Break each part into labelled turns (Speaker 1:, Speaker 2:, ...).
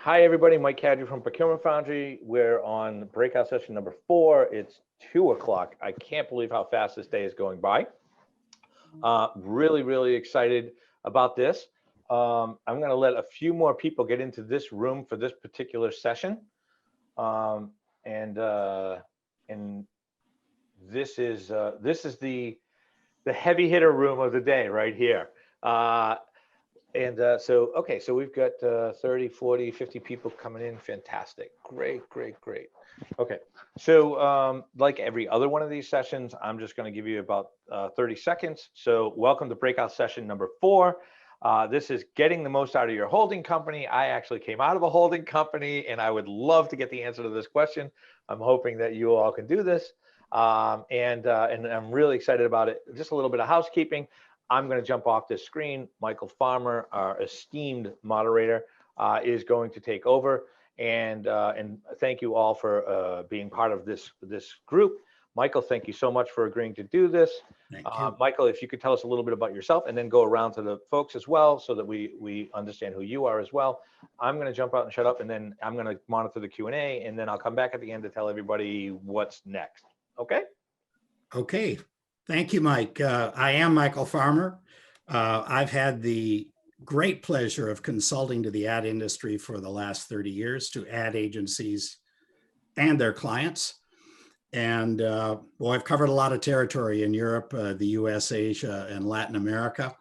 Speaker 1: Hi, everybody. Mike Cadry from Procurement Foundry. We're on breakout session number 4. It's 2 o'clock. I can't believe how fast this day is going by. Really excited about this. I'm going to let a few more people get into this room for this particular session. And this is the heavy hitter room of the day right here. So we've got 30, 40, 50 people coming in. Fantastic. Great. Okay. So like every other one of these sessions, I'm just going to give you about 30 seconds. So welcome to breakout session number 4. This is getting the most out of your holding company. I actually came out of a holding company and I would love to get the answer to this question. I'm hoping that you all can do this. And I'm really excited about it. Just a little bit of housekeeping. I'm going to jump off this screen. Michael Farmer, our esteemed moderator, is going to take over. And thank you all for being part of this group. Michael, thank you so much for agreeing to do this.
Speaker 2: Thank you.
Speaker 1: Michael, if you could tell us a little bit about yourself and then go around to the folks as well so that we understand who you are as well. I'm going to jump out and shut up, and then I'm going to monitor the Q&A, and then I'll come back at the end to tell everybody what's next. Okay?
Speaker 2: Okay. Thank you, Mike. I am Michael Farmer. I've had the great pleasure of consulting to the ad industry for the last 30 years to ad agencies and their clients. And well, I've covered a lot of territory in Europe, the US, Asia, and Latin America.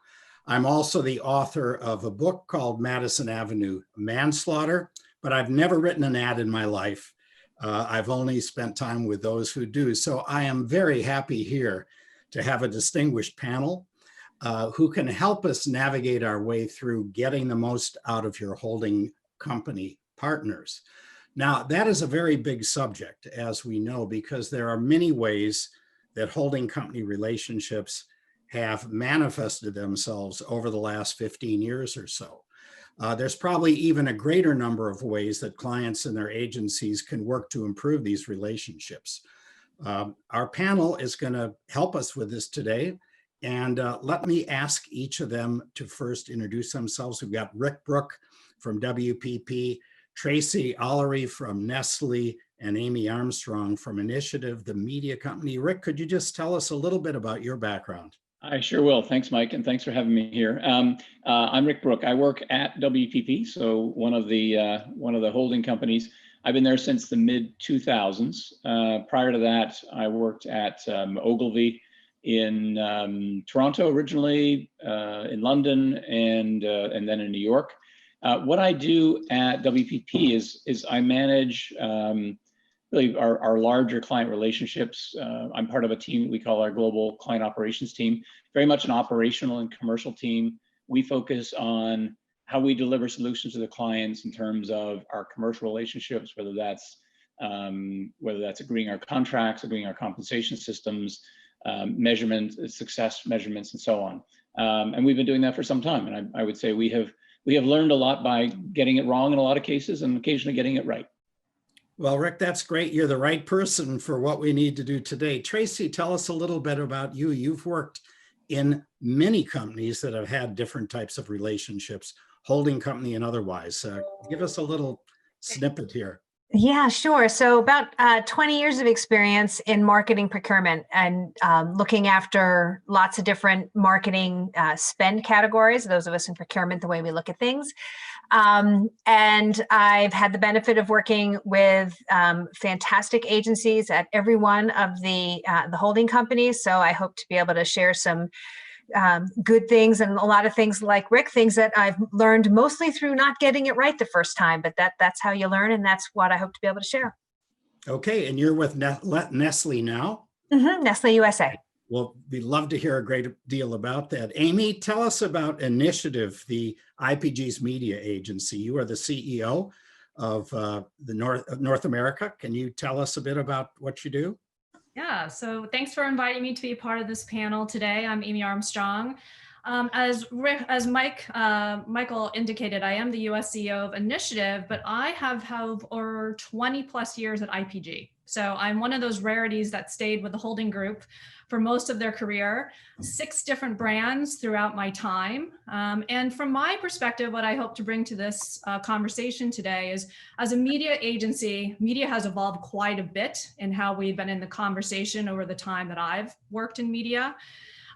Speaker 2: I'm also the author of a book called Madison Avenue Manslaughter, but I've never written an ad in my life. I've only spent time with those who do. So I am very happy here to have a distinguished panel who can help us navigate our way through getting the most out of your holding company partners. Now, that is a very big subject, as we know, because there are many ways that holding company relationships have manifested themselves over the last 15 years or so. There's probably even a greater number of ways that clients and their agencies can work to improve these relationships. Our panel is going to help us with this today. And let me ask each of them to first introduce themselves. We've got Brook from WPP, Tracy Allery from Nestlé, and Amy Armstrong from Initiative, the media company. Rick, could you just tell us a little bit about your background?
Speaker 3: I sure will. Thanks, Mike, and thanks for having me here. I'm Rick Brook. I work at WPP, so one of the holding companies. I've been there since the mid-2000s. Prior to that, I worked at Ogilvy in Toronto originally, in London, and then in New York. What I do at WPP is I manage really our larger client relationships. I'm part of a team we call our Global Client Operations team, very much an operational and commercial team. We focus on how we deliver solutions to the clients in terms of our commercial relationships, whether that's agreeing our contracts, agreeing our compensation systems, measurement, success measurements, and so on. And we've been doing that for some time. And I would say we have learned a lot by getting it wrong in a lot of cases and occasionally getting it right.
Speaker 2: Well, Rick, that's great. You're the right person for what we need to do today. Tracy, tell us a little bit about you. You've worked in many companies that have had different types of relationships, holding company and otherwise. Give us a little snippet here.
Speaker 4: Yeah, sure. So about 20 years of experience in marketing procurement and looking after lots of different marketing spend categories, those of us in procurement, the way we look at things. And I've had the benefit of working with fantastic agencies at every one of the holding companies. So I hope to be able to share some good things and a lot of things like Rick, things that I've learned mostly through not getting it right the first time, but that's how you learn, and that's what I hope to be able to share.
Speaker 2: Okay, and you're with Nestlé now?
Speaker 4: Mm-hmm, Nestlé USA.
Speaker 2: Well, we'd love to hear a great deal about that. Amy, tell us about Initiative, the IPG's media agency. You are the CEO of the North America. Can you tell us a bit about what you do?
Speaker 5: Yeah, so thanks for inviting me to be a part of this panel today. I'm Amy Armstrong. As Michael indicated, I am the US CEO of Initiative, but I have over 20 plus years at IPG. So I'm one of those rarities that stayed with the holding group for most of their career, 6 different brands throughout my time. And from my perspective, what I hope to bring to this conversation today is, as a media agency, media has evolved quite a bit in how we've been in the conversation over the time that I've worked in media.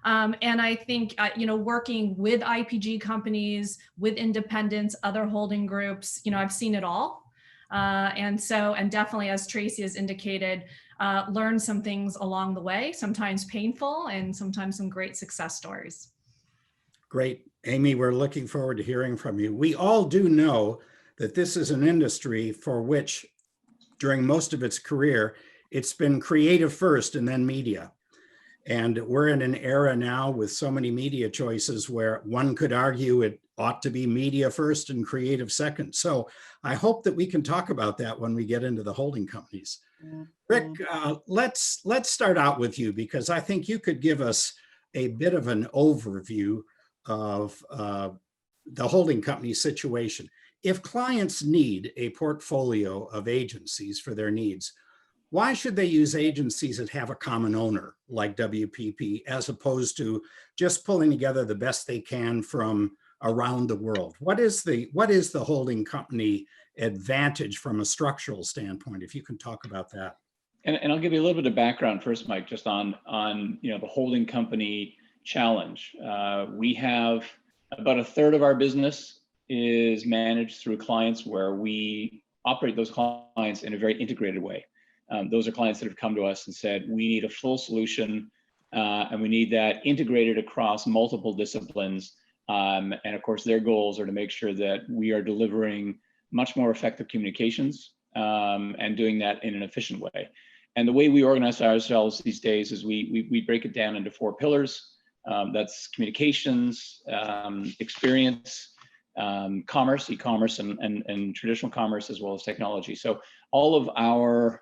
Speaker 5: And I think, working with IPG companies, with independents, other holding groups, I've seen it all. And definitely, as Tracy has indicated, learn some things along the way, sometimes painful and sometimes some great success stories.
Speaker 2: Great. Amy, we're looking forward to hearing from you. We all do know that this is an industry for which, during most of its career, it's been creative first and then media. And we're in an era now with so many media choices where one could argue it ought to be media first and creative second. So I hope that we can talk about that when we get into the holding companies. Rick, let's start out with you, because I think you could give us a bit of an overview of the holding company situation. If clients need a portfolio of agencies for their needs, why should they use agencies that have a common owner like WPP, as opposed to just pulling together the best they can from around the world? What is the holding company advantage from a structural standpoint, if you can talk about that?
Speaker 3: And I'll give you a little bit of background first, Mike, just on the holding company challenge. We have about a third of our business is managed through clients where we operate those clients in a very integrated way. Those are clients that have come to us and said, we need a full solution, and we need that integrated across multiple disciplines. And of course, their goals are to make sure that we are delivering much more effective communications and doing that in an efficient way. And the way we organize ourselves these days is we break it down into 4 pillars. That's communications, experience, commerce, e-commerce, and traditional commerce, as well as technology. So all of our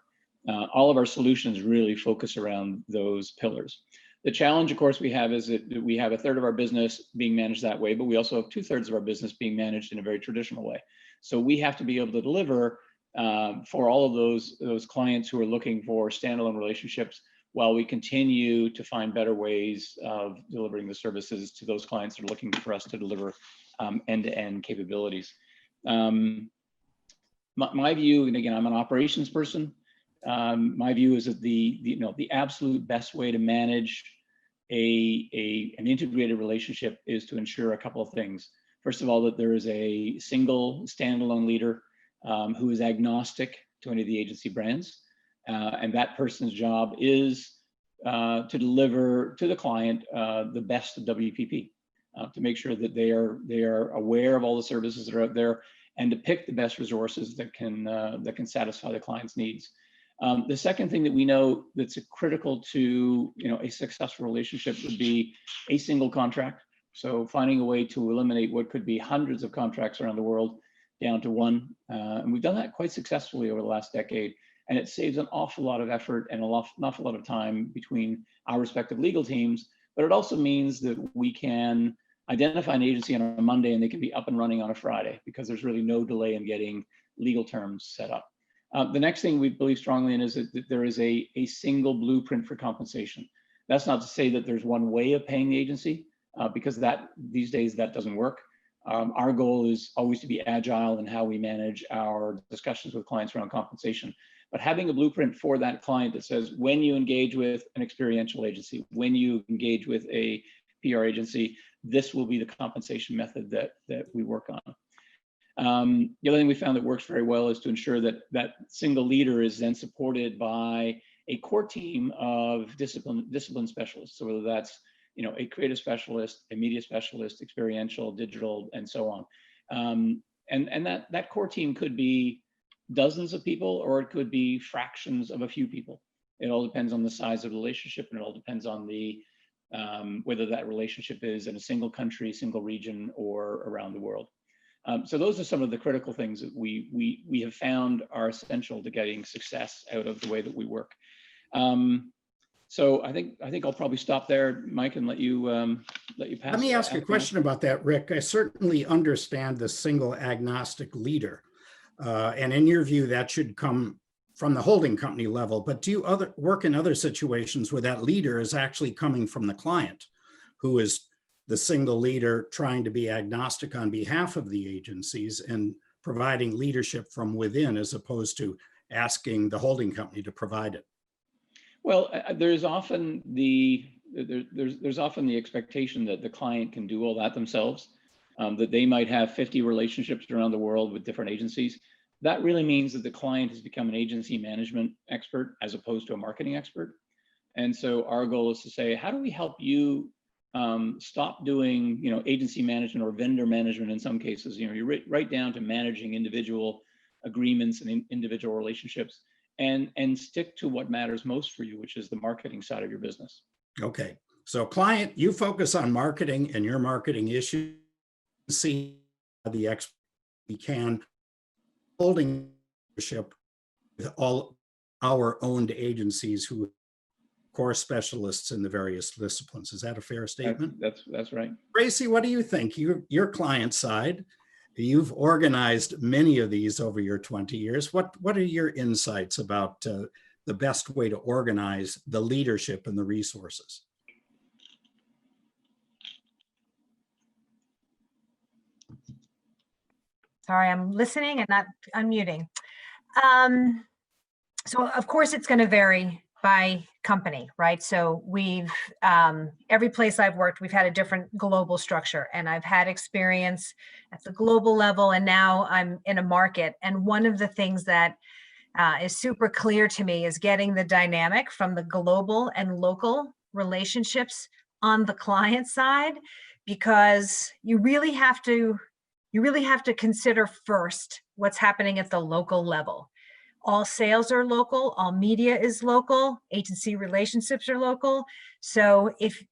Speaker 3: solutions really focus around those pillars. The challenge, of course, we have is that we have a third of our business being managed that way, but we also have 2/3 of our business being managed in a very traditional way. So we have to be able to deliver for all of those clients who are looking for standalone relationships, while we continue to find better ways of delivering the services to those clients that are looking for us to deliver end-to-end capabilities. My view, and again, I'm an operations person. My view is that the absolute best way to manage an integrated relationship is to ensure a couple of things. First of all, that there is a single standalone leader who is agnostic to any of the agency brands, and that person's job is to deliver to the client the best of WPP, to make sure that they are aware of all the services that are out there, and to pick the best resources that can satisfy the client's needs. The second thing that we know that's critical to a successful relationship would be a single contract. So finding a way to eliminate what could be hundreds of contracts around the world down to one. And we've done that quite successfully over the last decade. And it saves an awful lot of effort and an awful lot of time between our respective legal teams. But it also means that we can identify an agency on a Monday and they can be up and running on a Friday, because there's really no delay in getting legal terms set up. The next thing we believe strongly in is that there is a single blueprint for compensation. That's not to say that there's one way of paying the agency, because these days that doesn't work. Our goal is always to be agile in how we manage our discussions with clients around compensation. But having a blueprint for that client that says, when you engage with an experiential agency, when you engage with a PR agency, this will be the compensation method that we work on. The other thing we found that works very well is to ensure that that single leader is then supported by a core team of discipline specialists. So whether that's a creative specialist, a media specialist, experiential, digital, and so on. And that core team could be dozens of people, or it could be fractions of a few people. It all depends on the size of the relationship, and it all depends on whether that relationship is in a single country, single region, or around the world. So those are some of the critical things that we have found are essential to getting success out of the way that we work. So I think I'll probably stop there, Mike, and let you pass.
Speaker 2: Let me ask a
Speaker 3: after
Speaker 2: question about that, Rick. I certainly understand the single agnostic leader. And in your view, that should come from the holding company level. But do you work in other situations where that leader is actually coming from the client, who is the single leader trying to be agnostic on behalf of the agencies and providing leadership from within, as opposed to asking the holding company to provide it?
Speaker 3: Well, there's often the expectation that the client can do all that themselves, that they might have 50 relationships around the world with different agencies. That really means that the client has become an agency management expert as opposed to a marketing expert. And so our goal is to say, how do we help you stop doing, agency management or vendor management in some cases? You're right down to managing individual agreements and individual relationships, and stick to what matters most for you, which is the marketing side of your business.
Speaker 2: Okay, so client, you focus on marketing and your marketing issues. See the expert we can, holding leadership with all our owned agencies who are core specialists in the various disciplines. Is that a fair statement?
Speaker 3: That's right.
Speaker 2: Tracy, what do you think? Your client side, you've organized many of these over your 20 years. What are your insights about the best way to organize the leadership and the resources?
Speaker 4: Sorry, I'm listening and not unmuting. So of course it's going to vary by company, right? So we've, every place I've worked, we've had a different global structure, and I've had experience at the global level, and now I'm in a market. And one of the things that is super clear to me is getting the dynamic from the global and local relationships on the client side, because you really have to consider first what's happening at the local level. All sales are local, all media is local, agency relationships are local. So if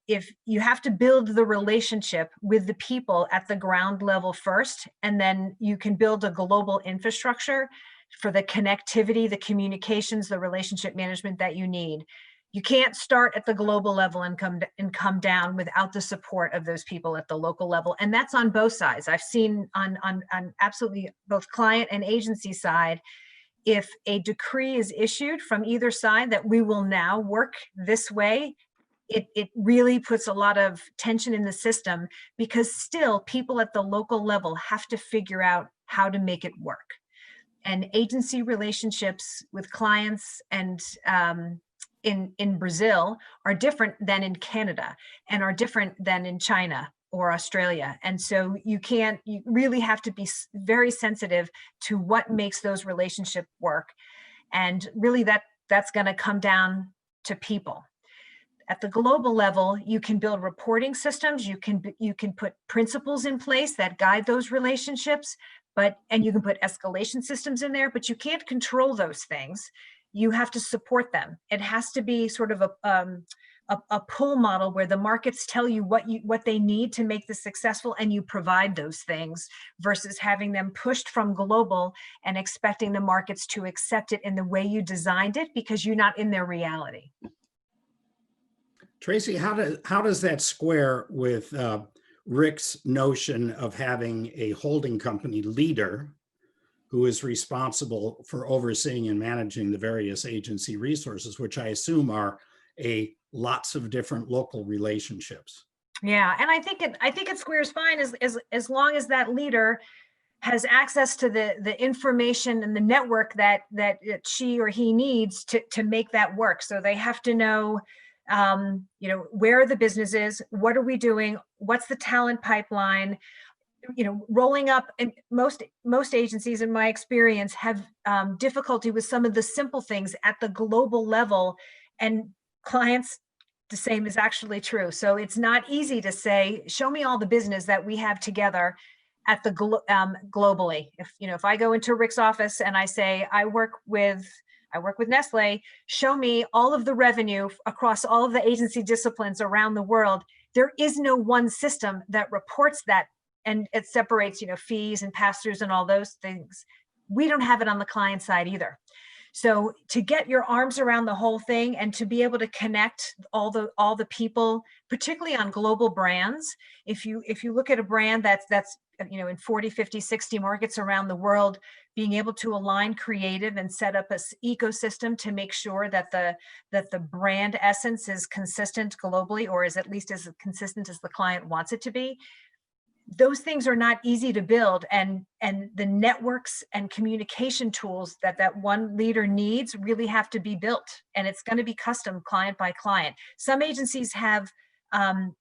Speaker 4: you have to build the relationship with the people at the ground level first, and then you can build a global infrastructure for the connectivity, the communications, the relationship management that you need. You can't start at the global level and come down without the support of those people at the local level. And that's on both sides. I've seen on absolutely both client and agency side, if a decree is issued from either side that we will now work this way, it really puts a lot of tension in the system, because still people at the local level have to figure out how to make it work. And agency relationships with clients and in Brazil are different than in Canada, and are different than in China or Australia. And so you really have to be very sensitive to what makes those relationships work. And really that's going to come down to people. At the global level, you can build reporting systems, you can put principles in place that guide those relationships, and you can put escalation systems in there, but you can't control those things. You have to support them. It has to be sort of a pull model where the markets tell you what they need to make this successful, and you provide those things, versus having them pushed from global and expecting the markets to accept it in the way you designed it, because you're not in their reality.
Speaker 2: Tracy, how does that square with Rick's notion of having a holding company leader who is responsible for overseeing and managing the various agency resources, which I assume are lots of different local relationships?
Speaker 4: Yeah, and I think it squares fine as long as that leader has access to the information and the network that she or he needs to make that work. So they have to know, where the business is, what are we doing, what's the talent pipeline, rolling up. And most agencies, in my experience, have difficulty with some of the simple things at the global level, and clients, the same is actually true. So it's not easy to say, show me all the business that we have together at the globally. If I go into Rick's office and I say, I work with Nestlé, show me all of the revenue across all of the agency disciplines around the world. There is no one system that reports that, and it separates, fees and pass-throughs and all those things. We don't have it on the client side either. So to get your arms around the whole thing and to be able to connect all the people, particularly on global brands, if you look at a brand that's in 40, 50, 60 markets around the world, being able to align creative and set up an ecosystem to make sure that the brand essence is consistent globally, or is at least as consistent as the client wants it to be. Those things are not easy to build, and the networks and communication tools that one leader needs really have to be built, and it's going to be custom client by client. Some agencies have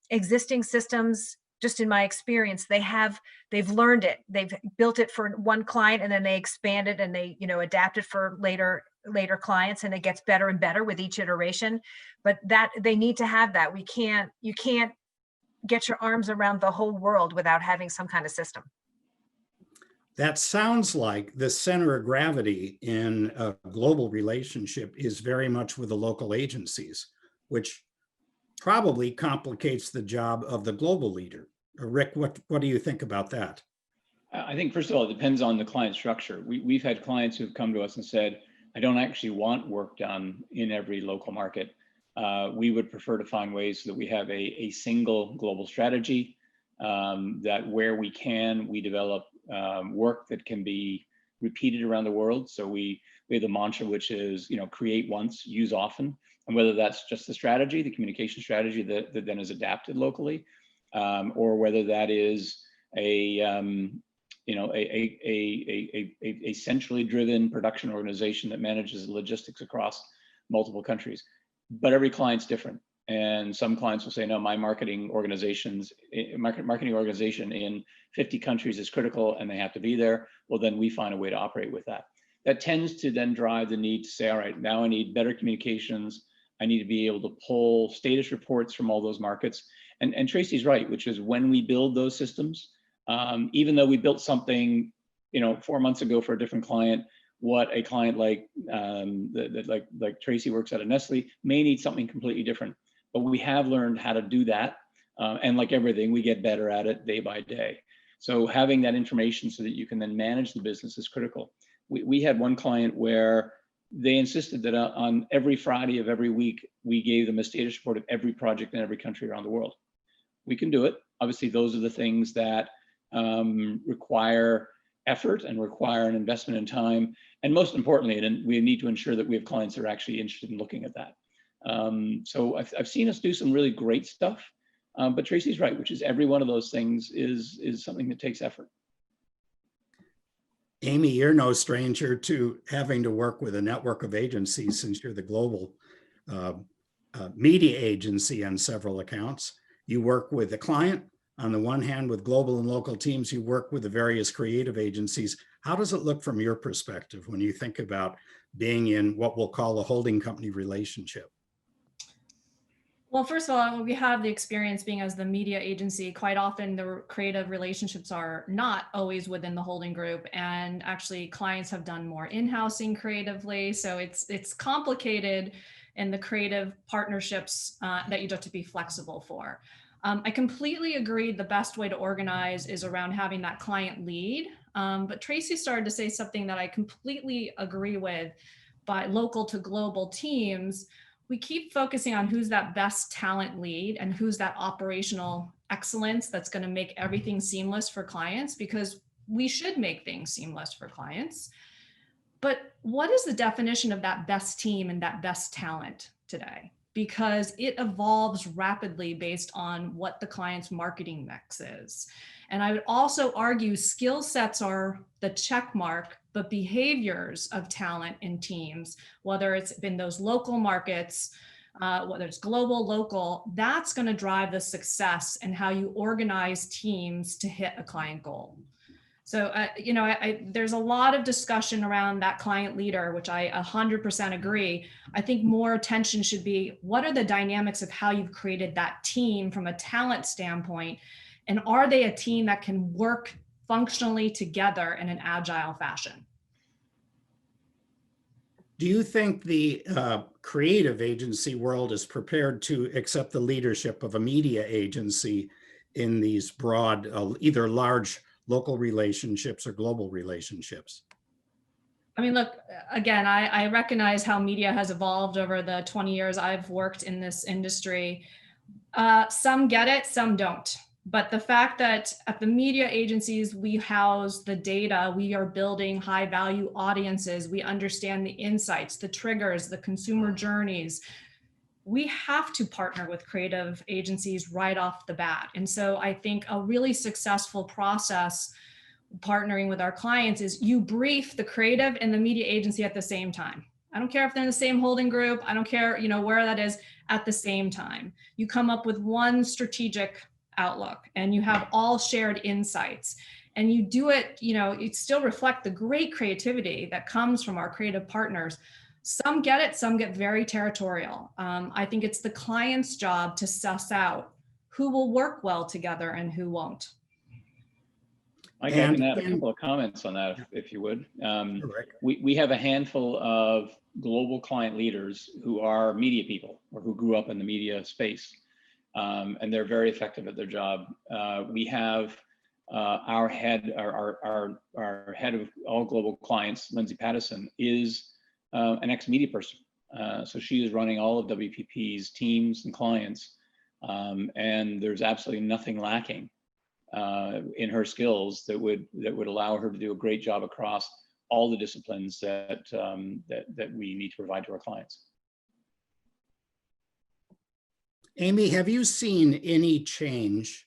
Speaker 4: existing systems. Just in my experience, they've learned it. They've built it for one client, and then they expand it and they adapt it for later clients, and it gets better and better with each iteration. But that they need to have that. You can't get your arms around the whole world without having some kind of system.
Speaker 2: That sounds like the center of gravity in a global relationship is very much with the local agencies, which probably complicates the job of the global leader. Rick, what do you think about that?
Speaker 3: I think, first of all, it depends on the client structure. We've had clients who've come to us and said, I don't actually want work done in every local market. We would prefer to find ways so that we have a single global strategy, that where we can, we develop work that can be repeated around the world. So we have the mantra, which is, create once, use often. And whether that's just the strategy, the communication strategy that then is adapted locally, or whether that is a centrally driven production organization that manages logistics across multiple countries. But every client's different. And some clients will say, no, my marketing organization in 50 countries is critical and they have to be there. Well, then we find a way to operate with that. That tends to then drive the need to say, all right, now I need better communications. I need to be able to pull status reports from all those markets. And Tracy's right, which is when we build those systems, even though we built something, 4 months ago for a different client, what a client like Tracy works at a Nestlé may need something completely different. But we have learned how to do that. And like everything, we get better at it day by day. So having that information so that you can then manage the business is critical. We had one client where they insisted that on every Friday of every week, we gave them a status report of every project in every country around the world. We can do it. Obviously, those are the things that require effort and require an investment in time. And most importantly, we need to ensure that we have clients that are actually interested in looking at that. So I've seen us do some really great stuff, but Tracy's right, which is every one of those things is something that takes effort.
Speaker 2: Amy, you're no stranger to having to work with a network of agencies since you're the global media agency on several accounts. You work with the client on the one hand with global and local teams, you work with the various creative agencies. How does it look from your perspective when you think about being in what we'll call a holding company relationship?
Speaker 5: Well, first of all, we have the experience being as the media agency. Quite often the creative relationships are not always within the holding group, and actually clients have done more in-housing creatively. So it's complicated in the creative partnerships that you have to be flexible for. I completely agree the best way to organize is around having that client lead. But Tracy started to say something that I completely agree with. By local to global teams, we keep focusing on who's that best talent lead and who's that operational excellence that's going to make everything seamless for clients, because we should make things seamless for clients. But what is the definition of that best team and that best talent today? Because it evolves rapidly based on what the client's marketing mix is. And I would also argue skill sets are the check mark, but behaviors of talent in teams, whether it's been those local markets, whether it's global, local, that's going to drive the success and how you organize teams to hit a client goal. So, there's a lot of discussion around that client leader, which I 100% agree. I think more attention should be, what are the dynamics of how you've created that team from a talent standpoint? And are they a team that can work functionally together in an agile fashion?
Speaker 2: Do you think the creative agency world is prepared to accept the leadership of a media agency in these broad, either large local relationships or global relationships?
Speaker 5: I mean, look, again, I recognize how media has evolved over the 20 years I've worked in this industry. Some get it, some don't. But the fact that at the media agencies, we house the data, we are building high value audiences, we understand the insights, the triggers, the consumer journeys. We have to partner with creative agencies right off the bat. And so I think a really successful process partnering with our clients is you brief the creative and the media agency at the same time. I don't care if they're in the same holding group. I don't care, where that is, at the same time. You come up with one strategic outlook and you have all shared insights, and you do it, it still reflect the great creativity that comes from our creative partners. Some get it, some get very territorial. I think it's the client's job to suss out who will work well together and who won't.
Speaker 3: Mike, I can add a couple of comments on that, if you would. We have a handful of global client leaders who are media people or who grew up in the media space, and they're very effective at their job. We have our head of all global clients, Lindsay Pattison, is an ex-media person. So she is running all of WPP's teams and clients, and there's absolutely nothing lacking in her skills that would allow her to do a great job across all the disciplines that we need to provide to our clients.
Speaker 2: Amy, have you seen any change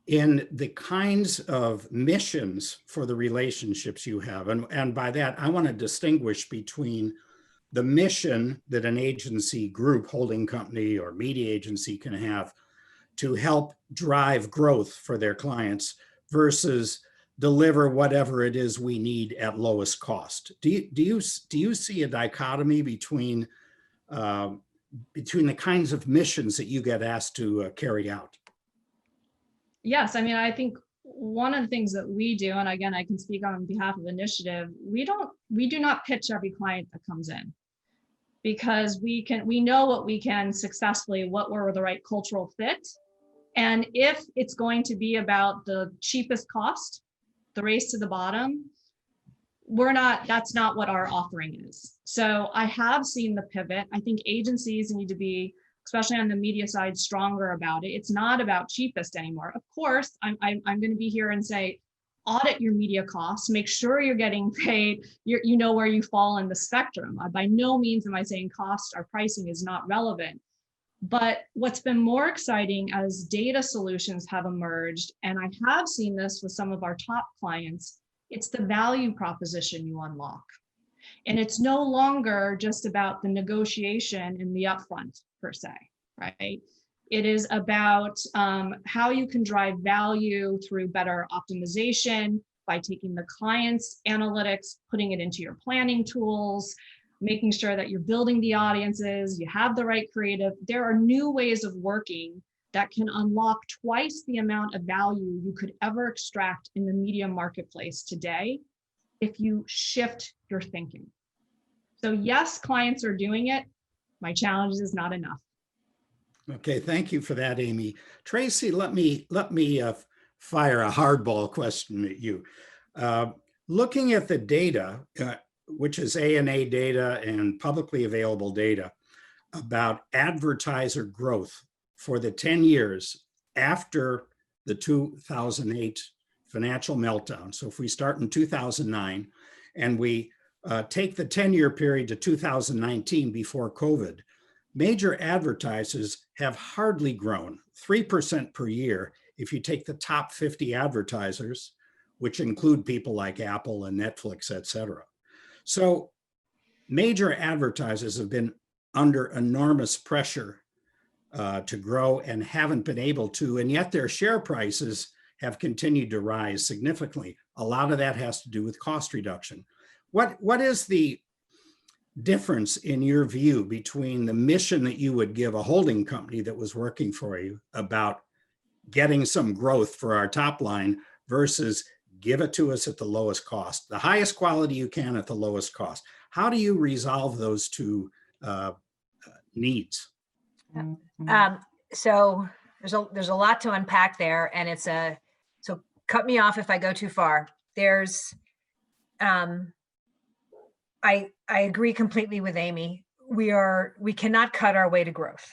Speaker 2: in the kinds of missions for the relationships you have? And by that, I want to distinguish between the mission that an agency group, holding company, or media agency can have to help drive growth for their clients versus deliver whatever it is we need at lowest cost. Do you see a dichotomy between the kinds of missions that you get asked to carry out?
Speaker 5: Yes, I mean, I think one of the things that we do, and again, I can speak on behalf of Initiative, we do not pitch every client that comes in, because we know what we can successfully, what were the right cultural fit. And if it's going to be about the cheapest cost, the race to the bottom, that's not what our offering is. So I have seen the pivot. I think agencies need to be, especially on the media side, stronger about it. It's not about cheapest anymore. Of course, I'm going to be here and say, audit your media costs, make sure you're getting paid, you know where you fall in the spectrum. By no means am I saying cost or pricing is not relevant. But what's been more exciting as data solutions have emerged, and I have seen this with some of our top clients, it's the value proposition you unlock. And it's no longer just about the negotiation in the upfront per se, right? It is about how you can drive value through better optimization by taking the client's analytics, putting it into your planning tools, making sure that you're building the audiences, you have the right creative. There are new ways of working that can unlock twice the amount of value you could ever extract in the media marketplace today if you shift your thinking. So yes, clients are doing it. My challenge is not enough.
Speaker 2: Okay, thank you for that, Amy. Tracy, let me fire a hardball question at you. Looking at the data, which is ANA data and publicly available data about advertiser growth for the 10 years after the 2008 financial meltdown. So if we start in 2009 and we take the 10-year period to 2019 before COVID, major advertisers have hardly grown, 3% per year if you take the top 50 advertisers, which include people like Apple and Netflix, et cetera. So major advertisers have been under enormous pressure to grow and haven't been able to, and yet their share prices have continued to rise significantly. A lot of that has to do with cost reduction. What is the difference in your view between the mission that you would give a holding company that was working for you about getting some growth for our top line versus give it to us at the lowest cost, the highest quality you can at the lowest cost? How do you resolve those two needs?
Speaker 4: So there's a lot to unpack there, and so cut me off if I go too far. There's I agree completely with Amy. We cannot cut our way to growth.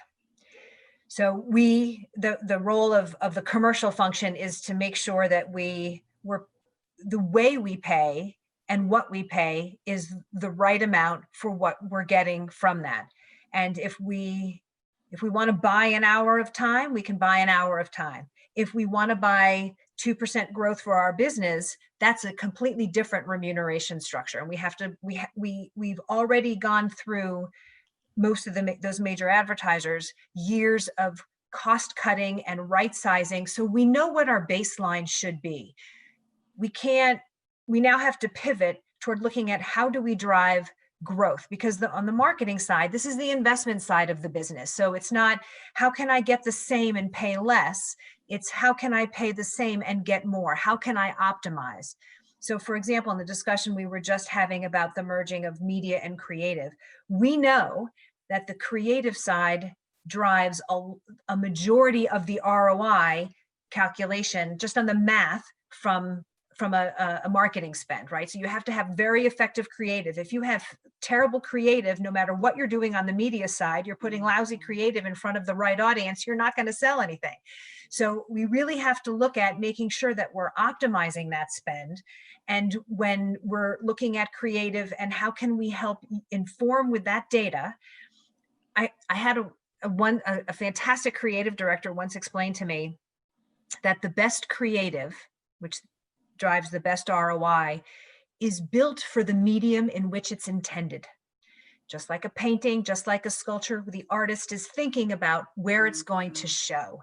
Speaker 4: So the role of the commercial function is to make sure that the way we pay and what we pay is the right amount for what we're getting from that. And if we want to buy an hour of time, we can buy an hour of time. If we want to buy 2% growth for our business, that's a completely different remuneration structure. And we've already gone through most of those major advertisers years of cost cutting and right sizing. So we know what our baseline should be. We now have to pivot toward looking at how do we drive growth, because on the marketing side, this is the investment side of the business. So it's not how can I get the same and pay less, it's how can I pay the same and get more? How can I optimize? So for example, in the discussion we were just having about the merging of media and creative, we know that the creative side drives a majority of the ROI calculation just on the math from a marketing spend, right? So you have to have very effective creative. If you have terrible creative, no matter what you're doing on the media side, you're putting lousy creative in front of the right audience, you're not going to sell anything. So we really have to look at making sure that we're optimizing that spend. And when we're looking at creative and how can we help inform with that data, I had a fantastic creative director once explained to me that the best creative, which drives the best ROI, is built for the medium in which it's intended. Just like a painting, just like a sculpture, the artist is thinking about where it's going to show.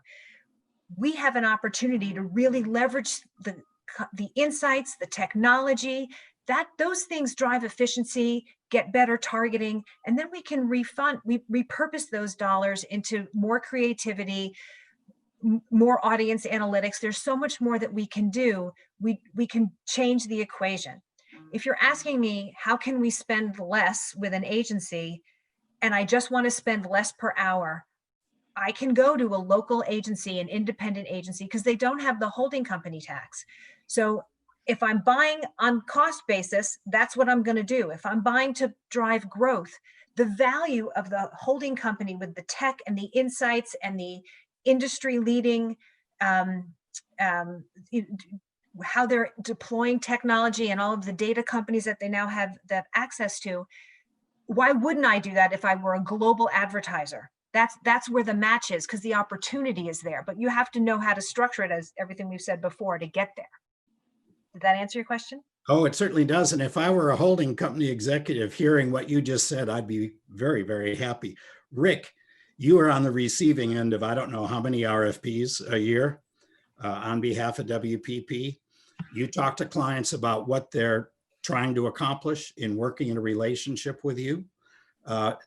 Speaker 4: We have an opportunity to really leverage the insights, the technology, those things drive efficiency, get better targeting, and then we can repurpose those dollars into more creativity, more audience analytics. There's so much more that we can do. We can change the equation. If you're asking me, how can we spend less with an agency, and I just want to spend less per hour, I can go to a local agency, an independent agency, because they don't have the holding company tax. So if I'm buying on cost basis, that's what I'm going to do. If I'm buying to drive growth, the value of the holding company with the tech and the insights and the industry leading, how they're deploying technology and all of the data companies that they now have that access to, why wouldn't I do that if I were a global advertiser? That's where the match is, because the opportunity is there, but you have to know how to structure it, as everything we've said before, to get there. Did that answer your question?
Speaker 2: Oh, it certainly does. And if I were a holding company executive hearing what you just said, I'd be very, very happy. Rick, you are on the receiving end of, I don't know how many RFPs a year on behalf of WPP. You talk to clients about what they're trying to accomplish in working in a relationship with you.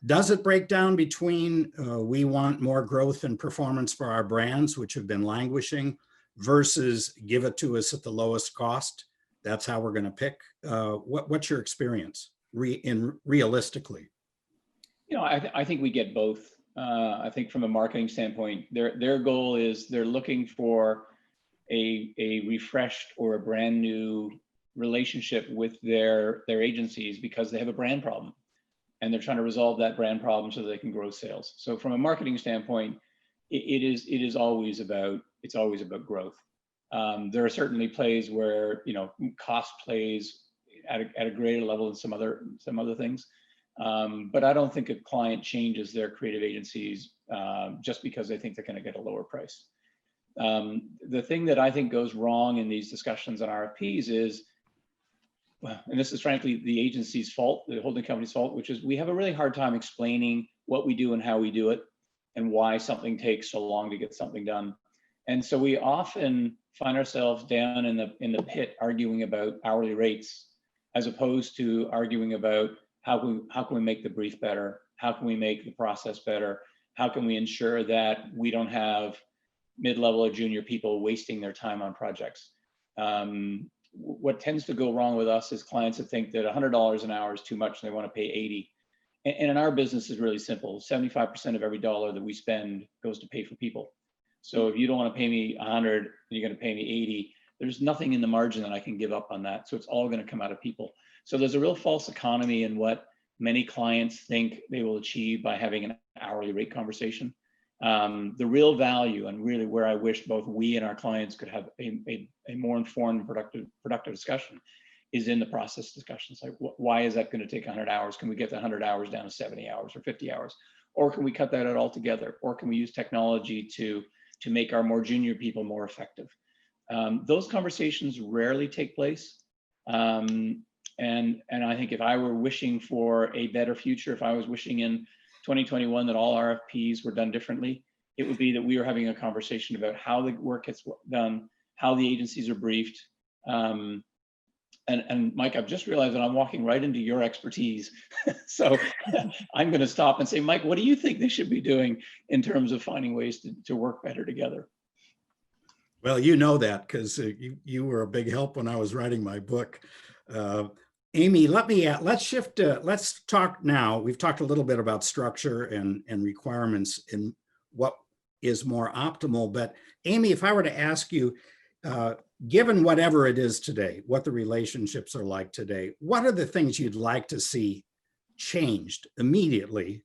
Speaker 2: Does it break down between we want more growth and performance for our brands, which have been languishing, versus give it to us at the lowest cost? That's how we're going to pick. What's your experience realistically?
Speaker 3: You know, I think we get both. I think from a marketing standpoint, their goal is they're looking for a refreshed or a brand new relationship with their agencies because they have a brand problem and they're trying to resolve that brand problem so they can grow sales. So from a marketing standpoint, it is always about growth. There are certainly plays where, you know, cost plays at a greater level than some other things. But I don't think a client changes their creative agencies just because they think they're going to get a lower price. The thing that I think goes wrong in these discussions on RFPs is, and this is frankly the agency's fault, the holding company's fault, which is we have a really hard time explaining what we do and how we do it and why something takes so long to get something done. And so we often find ourselves down in the pit arguing about hourly rates, as opposed to arguing about how can we make the brief better? How can we make the process better? How can we ensure that we don't have mid-level or junior people wasting their time on projects? What tends to go wrong with us is clients that think that $100 an hour is too much and they want to pay 80. And in our business is really simple. 75% of every dollar that we spend goes to pay for people. So if you don't want to pay me 100 and you're going to pay me 80, there's nothing in the margin that I can give up on that. So it's all going to come out of people. So there's a real false economy in what many clients think they will achieve by having an hourly rate conversation. The real value, and really where I wish both we and our clients could have a more informed, productive discussion, is in the process discussions. Like, why is that going to take 100 hours? Can we get the 100 hours down to 70 hours or 50 hours? Or can we cut that out altogether? Or can we use technology to make our more junior people more effective? Those conversations rarely take place. And I think if I were wishing for a better future, if I was wishing in 2021 that all RFPs were done differently, it would be that we were having a conversation about how the work gets done, how the agencies are briefed. And Mike, I've just realized that I'm walking right into your expertise. So I'm going to stop and say, Mike, what do you think they should be doing in terms of finding ways to work better together?
Speaker 2: Well, you know that because you were a big help when I was writing my book. Amy, let's shift. Let's talk now. We've talked a little bit about structure and requirements and what is more optimal. But Amy, if I were to ask you, given whatever it is today, what the relationships are like today, what are the things you'd like to see changed immediately?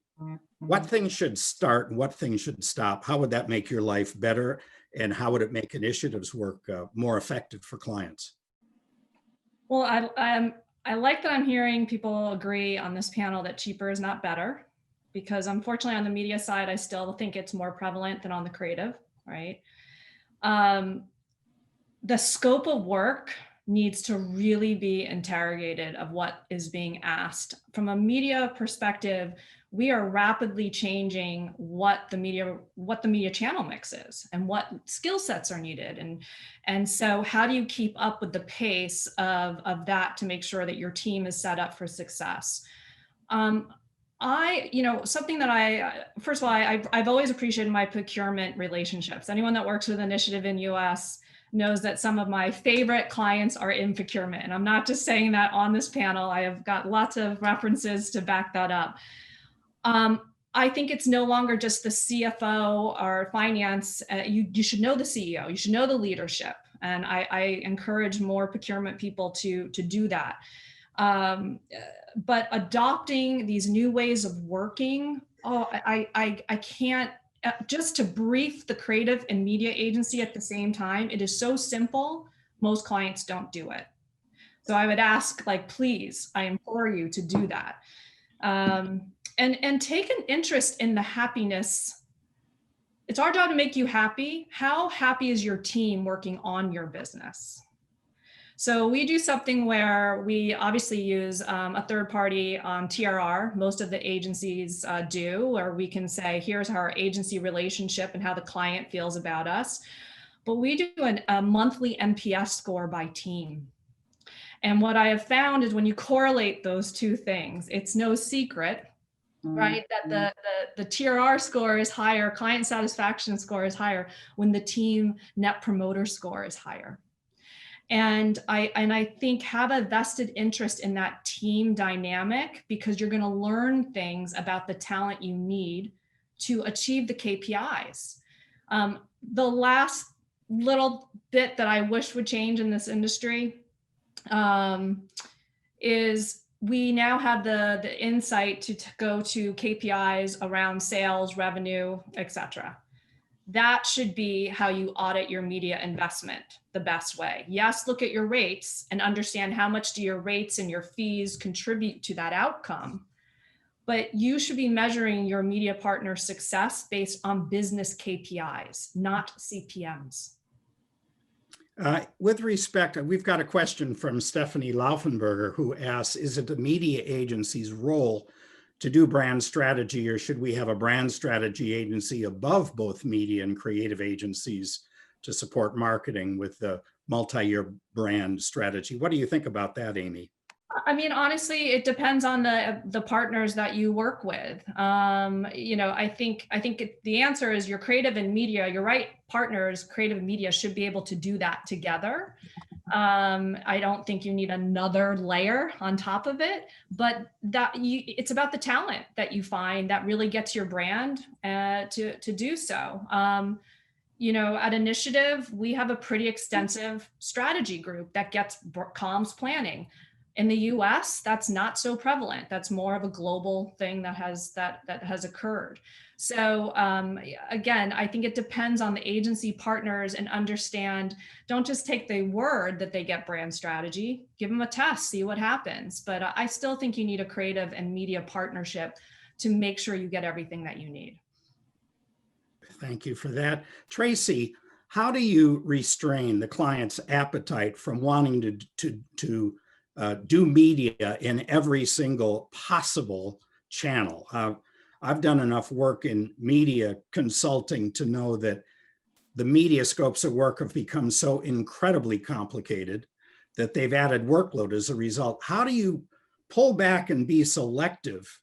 Speaker 2: What things should start and what things should stop? How would that make your life better? And how would it make initiatives work more effective for clients?
Speaker 5: Well, I like that I'm hearing people agree on this panel that cheaper is not better, because unfortunately on the media side, I still think it's more prevalent than on the creative, right? The scope of work needs to really be interrogated of what is being asked. From a media perspective, we are rapidly changing what the media channel mix is and what skill sets are needed. And so how do you keep up with the pace of that to make sure that your team is set up for success? Something that first of all, I've always appreciated my procurement relationships. Anyone that works with Initiative in US knows that some of my favorite clients are in procurement. And I'm not just saying that on this panel. I have got lots of references to back that up. I think it's no longer just the CFO or finance. You should know the CEO, you should know the leadership. And I encourage more procurement people to do that. But adopting these new ways of working, I can't, just to brief the creative and media agency at the same time, it is so simple, most clients don't do it. So I would ask, like, please, I implore you to do that. And take an interest in the happiness. It's our job to make you happy. How happy is your team working on your business? So we do something where we obviously use a third party TRR. Most of the agencies do, where we can say, here's our agency relationship and how the client feels about us. But we do a monthly NPS score by team. And what I have found is when you correlate those two things, it's no secret, right, that the TRR score is higher, client satisfaction score is higher when the team net promoter score is higher. And I think have a vested interest in that team dynamic, because you're going to learn things about the talent you need to achieve the KPIs. The last little bit that I wish would change in this industry is we now have the insight to go to KPIs around sales, revenue, etc. That should be how you audit your media investment the best way. Yes, look at your rates and understand how much do your rates and your fees contribute to that outcome. But you should be measuring your media partner success based on business KPIs, not CPMs.
Speaker 2: With respect, we've got a question from Stephanie Laufenberger, who asks, is it the media agency's role to do brand strategy, or should we have a brand strategy agency above both media and creative agencies to support marketing with the multi-year brand strategy? What do you think about that, Amy?
Speaker 5: I mean, honestly, it depends on the partners that you work with. I think the answer is your creative and media, you're right, partners, creative and media should be able to do that together. I don't think you need another layer on top of it, but it's about the talent that you find that really gets your brand to do so. At Initiative, we have a pretty extensive strategy group that gets comms planning. In the US, that's not so prevalent. That's more of a global thing that has occurred. So again, I think it depends on the agency partners and understand, don't just take the word that they get brand strategy, give them a test, see what happens. But I still think you need a creative and media partnership to make sure you get everything that you need.
Speaker 2: Thank you for that. Tracy, how do you restrain the client's appetite from wanting to do media in every single possible channel? I've done enough work in media consulting to know that the media scopes of work have become so incredibly complicated that they've added workload as a result. How do you pull back and be selective,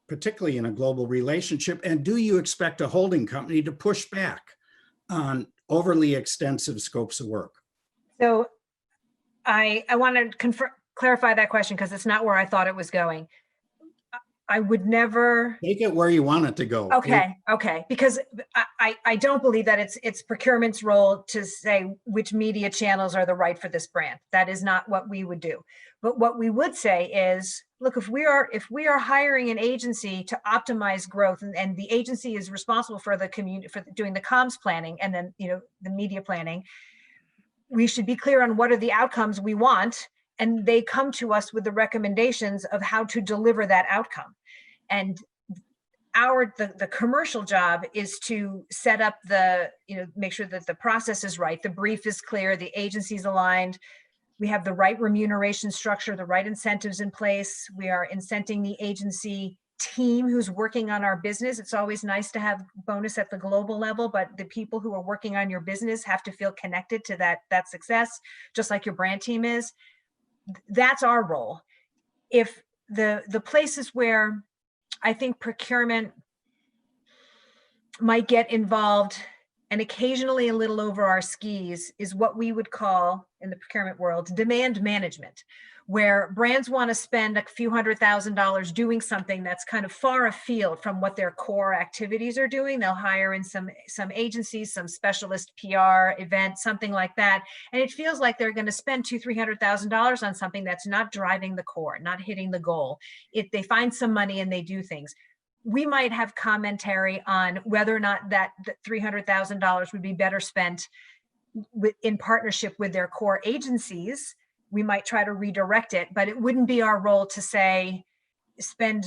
Speaker 2: particularly in a global relationship? And do you expect a holding company to push back on overly extensive scopes of work?
Speaker 4: So I want to clarify that question because it's not where I thought it was going. I would never
Speaker 2: take it where you want it to go.
Speaker 4: Okay. Because I don't believe that it's procurement's role to say which media channels are the right for this brand. That is not what we would do. But what we would say is, look, if we are hiring an agency to optimize growth, and the agency is responsible for the community, for doing the comms planning and then the media planning, we should be clear on what are the outcomes we want, and they come to us with the recommendations of how to deliver that outcome. And the commercial job is to set up make sure that the process is right, the brief is clear, the agency's aligned, we have the right remuneration structure, the right incentives in place, we are incenting the agency team who's working on our business. It's always nice to have bonus at the global level, but the people who are working on your business have to feel connected to that success, just like your brand team is. That's our role. If the places where I think procurement might get involved and occasionally a little over our skis is what we would call in the procurement world demand management, where brands want to spend a few $100,000 doing something that's kind of far afield from what their core activities are doing. They'll hire in some agencies, some specialist PR event, something like that. And it feels like they're going to spend $200,000-300,000 on something that's not driving the core, not hitting the goal. They find some money and they do things. We might have commentary on whether or not that $300,000 would be better spent in partnership with their core agencies. We might try to redirect it, but it wouldn't be our role to say, spend,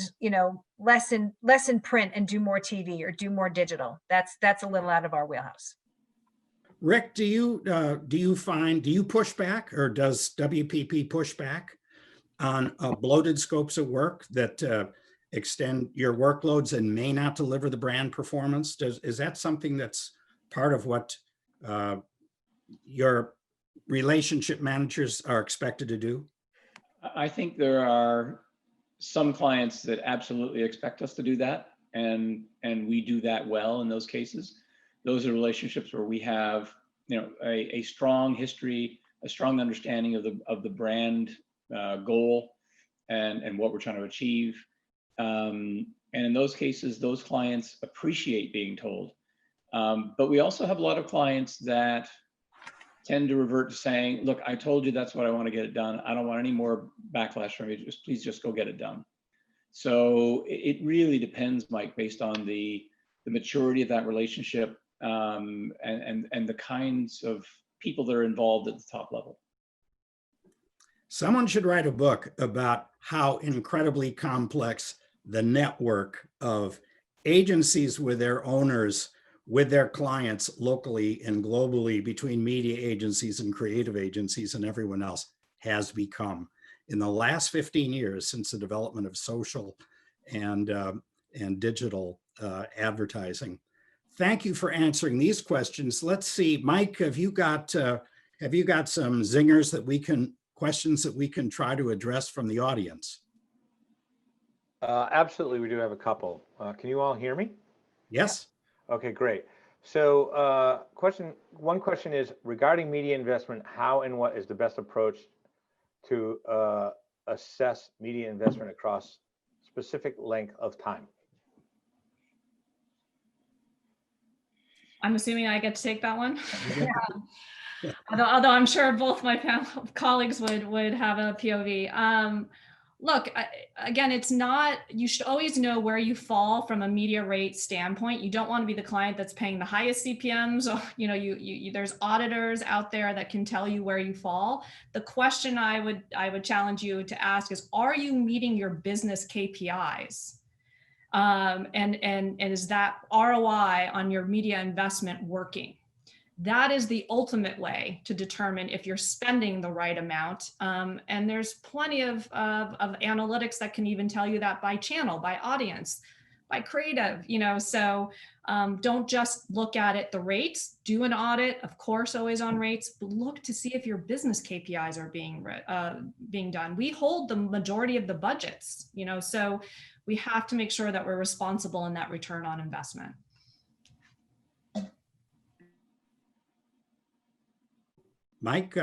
Speaker 4: less in print and do more TV or do more digital. That's a little out of our wheelhouse.
Speaker 2: Rick, do you push back, or does WPP push back on bloated scopes of work that extend your workloads and may not deliver the brand performance? Is that something that's part of what your relationship managers are expected to do?
Speaker 3: I think there are some clients that absolutely expect us to do that, and we do that well in those cases. Those are relationships where we have a strong history, a strong understanding of the brand goal and what we're trying to achieve. And in those cases, those clients appreciate being told. But we also have a lot of clients that tend to revert to saying, look, I told you that's what I want to get it done. I don't want any more backlash from you. Please just go get it done. So it really depends, Mike, based on the maturity of that relationship and the kinds of people that are involved at the top level.
Speaker 2: Someone should write a book about how incredibly complex the network of agencies with their owners, with their clients locally and globally, between media agencies and creative agencies and everyone else, has become in the last 15 years since the development of social and digital advertising. Thank you for answering these questions. Let's see, Mike, have you got some zingers questions that we can try to address from the audience?
Speaker 1: Absolutely, we do have a couple. Can you all hear me?
Speaker 2: Yes.
Speaker 1: Okay, great. So one question is regarding media investment, how and what is the best approach to assess media investment across specific length of time?
Speaker 5: I'm assuming I get to take that one. Although I'm sure both my colleagues would have a POV. Look, again, it's not, you should always know where you fall from a media rate standpoint. You don't want to be the client that's paying the highest CPMs, or, you know, there's auditors out there that can tell you where you fall. The question I would challenge you to ask is, are you meeting your business KPIs? And is that ROI on your media investment working? That is the ultimate way to determine if you're spending the right amount. And there's plenty of analytics that can even tell you that by channel, by audience, by creative, you know, so don't just look at it, the rates, do an audit, of course, always on rates, but look to see if your business KPIs are being done. We hold the majority of the budgets, you know, so we have to make sure that we're responsible in that return on investment.
Speaker 2: Mike,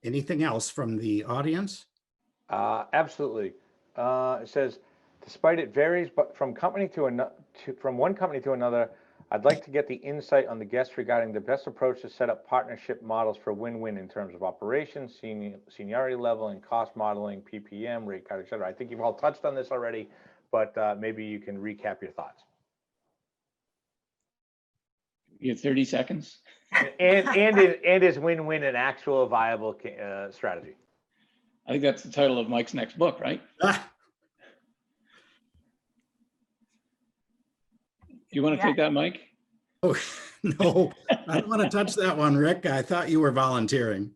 Speaker 2: anything else from the audience?
Speaker 1: Absolutely. It says, despite it varies, but from one company to another, I'd like to get the insight on the guests regarding the best approach to set up partnership models for win-win in terms of operations, seniority level, and cost modeling, PPM, rate card, et cetera. I think you've all touched on this already, but maybe you can recap your thoughts.
Speaker 3: You have 30 seconds.
Speaker 1: And is win-win an actual viable strategy?
Speaker 3: I think that's the title of Mike's next book, right? You want to take that, Mike?
Speaker 2: Oh, no, I don't want to touch that one, Rick. I thought you were volunteering.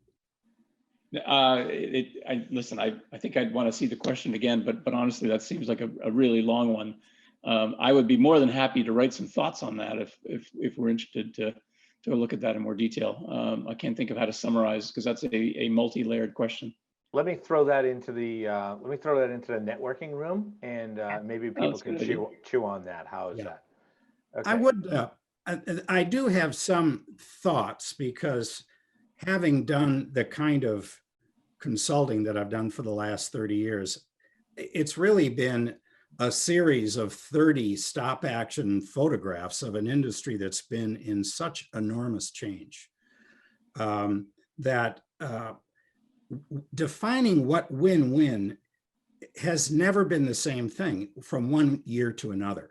Speaker 3: Listen, I think I'd want to see the question again, but honestly, that seems like a really long one. I would be more than happy to write some thoughts on that if we're interested to look at that in more detail. I can't think of how to summarize, because that's a multi-layered question.
Speaker 1: Let me throw that into the networking room, and maybe people can chew on that. How is that? Okay.
Speaker 2: I do have some thoughts, because having done the kind of consulting that I've done for the last 30 years, it's really been a series of 30 stop action photographs of an industry that's been in such enormous change that defining what win-win has never been the same thing from one year to another.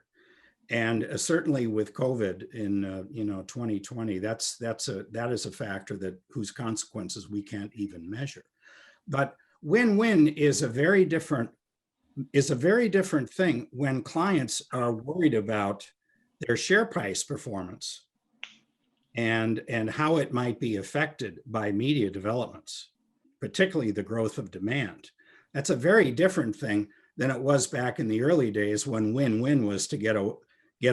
Speaker 2: And certainly with COVID in 2020, that is a factor whose consequences we can't even measure. But win-win is a very different thing when clients are worried about their share price performance and how it might be affected by media developments, particularly the growth of demand. That's a very different thing than it was back in the early days, when win-win was to get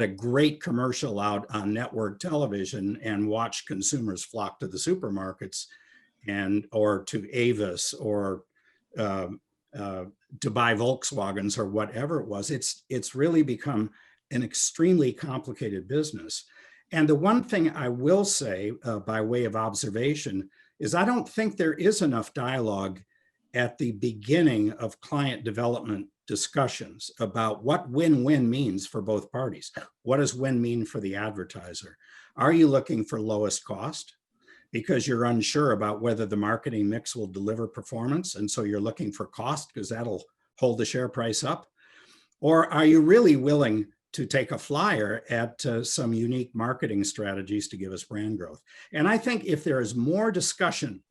Speaker 2: a great commercial out on network television and watch consumers flock to the supermarkets or to Avis or to buy Volkswagens or whatever it was. It's really become an extremely complicated business. And the one thing I will say by way of observation is I don't think there is enough dialogue at the beginning of client development discussions about what win-win means for both parties. What does win mean for the advertiser? Are you looking for lowest cost because you're unsure about whether the marketing mix will deliver performance, and so you're looking for cost because that'll hold the share price up? Or are you really willing to take a flyer at some unique marketing strategies to give us brand growth? And I think if there is more discussion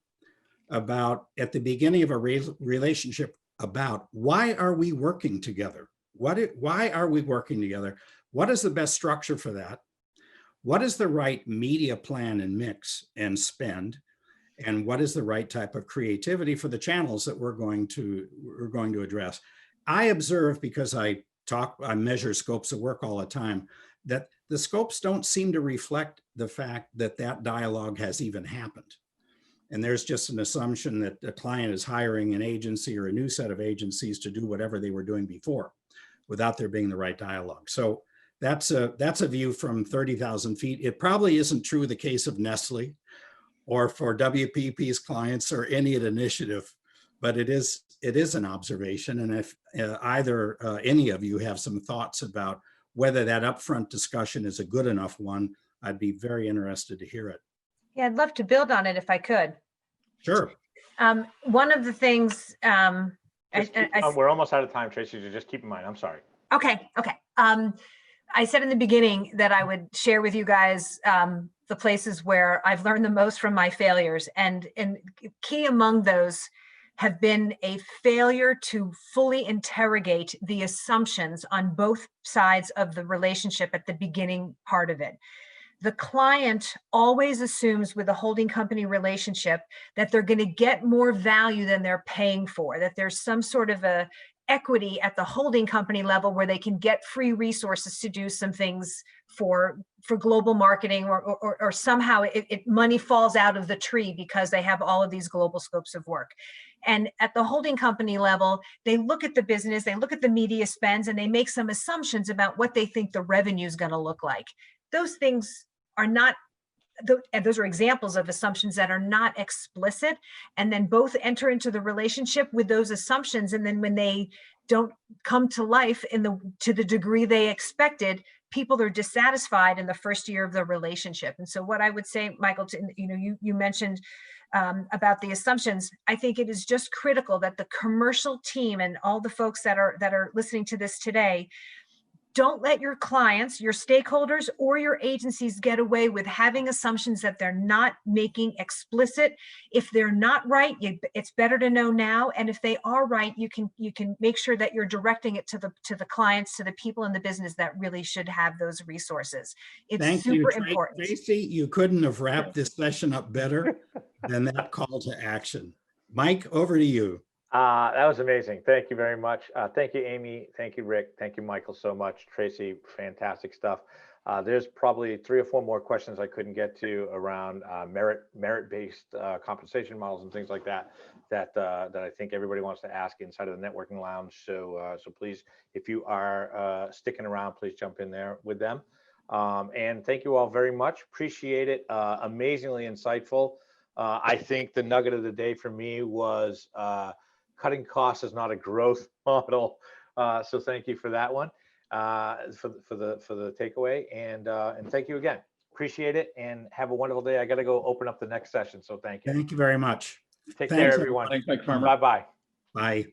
Speaker 2: about, at the beginning of a relationship, about why are we working together? Why are we working together? What is the best structure for that? What is the right media plan and mix and spend? And what is the right type of creativity for the channels that we're going to address? I observe, because I measure scopes of work all the time, that the scopes don't seem to reflect the fact that that dialogue has even happened. And there's just an assumption that the client is hiring an agency or a new set of agencies to do whatever they were doing before, without there being the right dialogue. So that's a view from 30,000 feet. It probably isn't true in the case of Nestlé or for WPP's clients or any initiative, but it is an observation. And if any of you have some thoughts about whether that upfront discussion is a good enough one, I'd be very interested to hear it.
Speaker 4: Yeah, I'd love to build on it if I could.
Speaker 2: Sure.
Speaker 4: One of the things,
Speaker 1: We're almost out of time, Tracy, so just keep in mind. I'm sorry.
Speaker 4: okay. I said in the beginning that I would share with you guys the places where I've learned the most from my failures. And key among those have been a failure to fully interrogate the assumptions on both sides of the relationship at the beginning part of it. The client always assumes with a holding company relationship that they're going to get more value than they're paying for, that there's some sort of a equity at the holding company level where they can get free resources to do some things for global marketing, or somehow money falls out of the tree because they have all of these global scopes of work. And at the holding company level, they look at the business, they look at the media spends, and they make some assumptions about what they think the revenue is going to look like. Those things are not, and those are examples of assumptions that are not explicit, and then both enter into the relationship with those assumptions. And then when they don't come to life to the degree they expected, people are dissatisfied in the first year of the relationship. And so what I would say, Michael, you mentioned about the assumptions. I think it is just critical that the commercial team and all the folks that are listening to this today, don't let your clients, your stakeholders, or your agencies get away with having assumptions that they're not making explicit. If they're not right, it's better to know now. And if they are right, you can make sure that you're directing it to the clients, to the people in the business that really should have those resources. It's super important.
Speaker 2: Tracy, you couldn't have wrapped this session up better than that call to action. Mike, over to you.
Speaker 1: That was amazing. Thank you very much. Thank you, Amy. Thank you, Rick. Thank you, Michael, so much. Tracy, fantastic stuff. There's probably 3 or 4 more questions I couldn't get to around merit-based compensation models and things like that I think everybody wants to ask inside of the networking lounge. So please, if you are sticking around, please jump in there with them. And thank you all very much. Appreciate it. Amazingly insightful. I think the nugget of the day for me was cutting costs is not a growth model. So thank you for that one, for the takeaway, and thank you again. Appreciate it, and have a wonderful day. I got to go open up the next session, so thank you.
Speaker 2: Thank you very much.
Speaker 1: Take care, everyone.
Speaker 3: Thanks, Mike Farmer.
Speaker 1: Bye-bye.
Speaker 2: Bye.